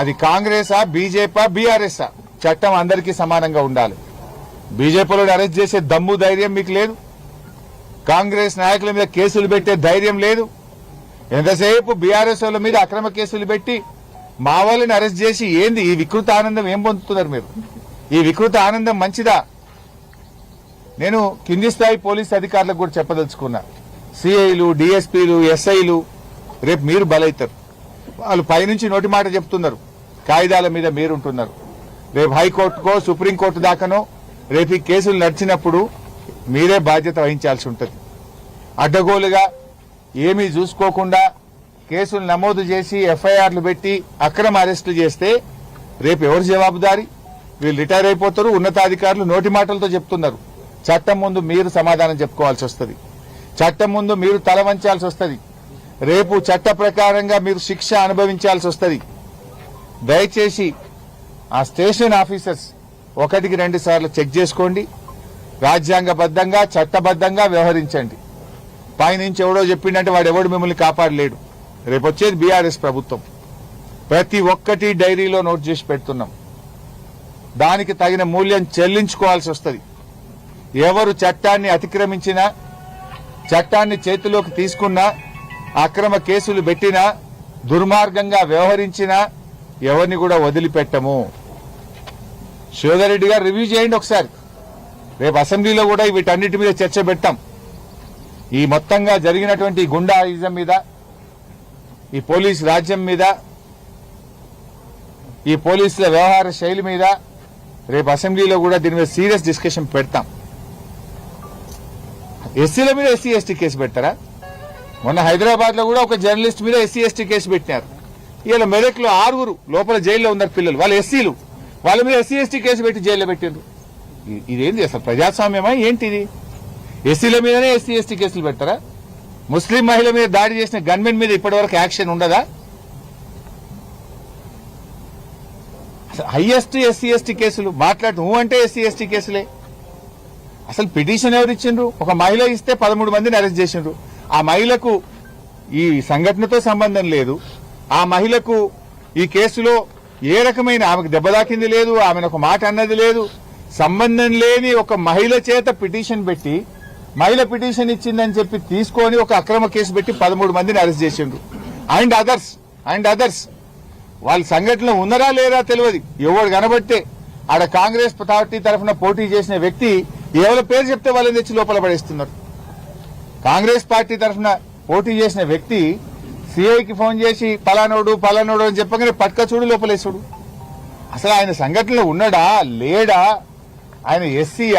అది కాంగ్రెసా, బీజేపీ, బీఆర్ఎస్ఆ, చట్టం అందరికీ సమానంగా ఉండాలి. బీజేపీలో అరెస్ట్ చేసే దమ్ము ధైర్యం మీకు లేదు. కాంగ్రెస్ నాయకుల మీద కేసులు పెట్టే ధైర్యం లేదు. ఎంతసేపు బీఆర్ఎస్ వాళ్ళ మీద అక్రమ కేసులు పెట్టి మా వాళ్ళని అరెస్ట్ చేసి ఏంది ఈ వికృత ఆనందం ఏం పొందుతున్నారు మీరు? ఈ వికృత ఆనందం మంచిదా? నేను కింది స్థాయి పోలీస్ అధికారులకు కూడా చెప్పదలుచుకున్నా. సిఐలు, డిఎస్పీలు, ఎస్ఐలు రేపు మీరు బలైతారు. వాళ్ళు పైనుంచి నోటి మాట చెప్తున్నారు, కాయిదాల మీద మీరుంటున్నారు. రేపు హైకోర్టుకో సుప్రీంకోర్టు దాకానో రేపు ఈ కేసులు నడిచినప్పుడు మీరే బాధ్యత వహించాల్సి ఉంటుంది. అడ్డగోలుగా ఏమీ చూసుకోకుండా కేసులు నమోదు చేసి ఎఫ్ఐఆర్లు పెట్టి అక్రమ అరెస్టులు చేస్తే రేపు ఎవరు జవాబుదారీ? వీళ్ళు రిటైర్ అయిపోతారు. ఉన్నతాధికారులు నోటి మాటలతో చెప్తున్నారు. చట్టం ముందు మీరు సమాధానం చెప్పుకోవాల్సి వస్తుంది. చట్టం ముందు మీరు తల వంచాల్సి వస్తుంది. రేపు చట్ట ప్రకారంగా మీరు శిక్ష అనుభవించాల్సి వస్తుంది. దయచేసి ఆ స్టేషన్ ఆఫీసర్స్ 1-2 సార్లు చెక్ చేసుకోండి. రాజ్యాంగబద్దంగా చట్టబద్దంగా వ్యవహరించండి. పైనుంచి ఎవడో చెప్పిండంటే వాడు ఎవడు మిమ్మల్ని కాపాడలేడు. రేపు వచ్చేది బీఆర్ఎస్ ప్రభుత్వం. ప్రతి ఒక్కటి డైరీలో నోట్ చేసి పెడుతున్నాం. దానికి తగిన మూల్యం చెల్లించుకోవాల్సి వస్తుంది. ఎవరు చట్టాన్ని అతిక్రమించినా, చట్టాన్ని చేతిలోకి తీసుకున్నా, అక్రమ కేసులు పెట్టినా, దుర్మార్గంగా వ్యవహరించినా ఎవరిని కూడా వదిలిపెట్టము. శివధరెడ్డి గారు రివ్యూ చేయండి ఒకసారి. రేపు అసెంబ్లీలో కూడా వీటన్నిటి మీద చర్చ పెట్టాం. ఈ మొత్తంగా జరిగినటువంటి గుండాయిజం మీద, ఈ పోలీస్ రాజ్యం మీద, ఈ పోలీసుల వ్యవహార శైలి మీద రేపు అసెంబ్లీలో కూడా దీని మీద సీరియస్ డిస్కషన్ పెడతాం. ఎస్సీల మీద ఎస్సీ ఎస్టీ కేసు పెట్టారా? మొన్న హైదరాబాద్ లో కూడా ఒక జర్నలిస్ట్ మీద ఎస్సీ ఎస్టీ కేసు పెట్టినారు. ఇలా మెదక్ లో 6 లోపల జైల్లో ఉన్నారు పిల్లలు, వాళ్ళు ఎస్సీలు. వాళ్ళ మీద ఎస్సీ ఎస్టీ కేసు పెట్టి జైల్లో పెట్టారు. ఇదేంటి అసలు ప్రజాస్వామ్యమా ఏంటిది? ఎస్సీల మీదనే ఎస్సీ ఎస్టీ కేసులు పెట్టారా? ముస్లిం మహిళ మీద దాడి చేసిన గన్మెన్ మీద ఇప్పటివరకు యాక్షన్ ఉండదా? హైయెస్ట్ ఎస్సీ ఎస్టీ కేసులు మాట్లాడుతూ అంటే ఎస్సీ ఎస్టీ కేసులే. అసలు పిటిషన్ ఎవరు ఇచ్చిండ్రు? ఒక మహిళ ఇస్తే 13 మందిని అరెస్ట్ చేసిండ్రు. ఆ మహిళకు ఈ సంఘటనతో సంబంధం లేదు. ఆ మహిళకు ఈ కేసులో ఏ రకమైన ఆమెకు దెబ్బ తాకింది లేదు, ఆమెను ఒక మాట అన్నది లేదు. సంబంధం లేని ఒక మహిళ చేత పిటిషన్ పెట్టి, మహిళ పిటిషన్ ఇచ్చిందని చెప్పి తీసుకొని ఒక అక్రమ కేసు పెట్టి 13 మందిని అరెస్ట్ చేసిండ్రు. అండ్ అదర్స్ వాళ్ళ సంఘటనలో ఉన్నారా లేరా తెలియదు. ఎవరు కనబట్టే ఆడ కాంగ్రెస్ పార్టీ తరఫున పోటీ చేసిన వ్యక్తి ఎవరి పేరు చెప్తే వాళ్ళని తెచ్చి లోపల పడేస్తున్నారు. కాంగ్రెస్ పార్టీ తరఫున పోటీ చేసిన వ్యక్తి సిఐకి ఫోన్ చేసి పలానోడు అని చెప్పగానే పట్క చూడు లోపలేసుడు. అసలు ఆయన సంఘటనలో ఉన్నాడా లేడా? ఆయన ఎస్సీయా